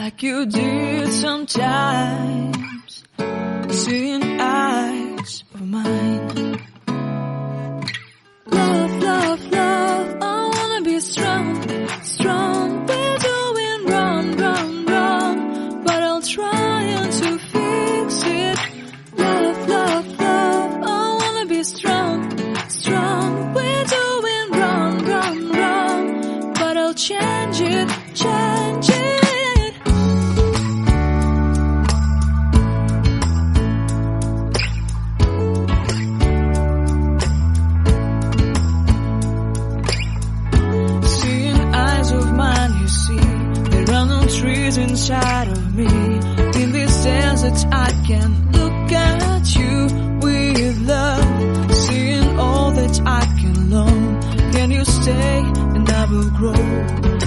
like you did sometimes, seeing eyes of mine. Love, love, love, I wanna be strong, strong. We're doing wrong, wrong, wrong, but I'll try to fix it. Love, love, love, I wanna be strong, strong. We're doing wrong, wrong, wrong, but I'll change it, change it. Trees inside of me. In this desert I can look at you with love, seeing all that I can learn. Can you stay and I will grow?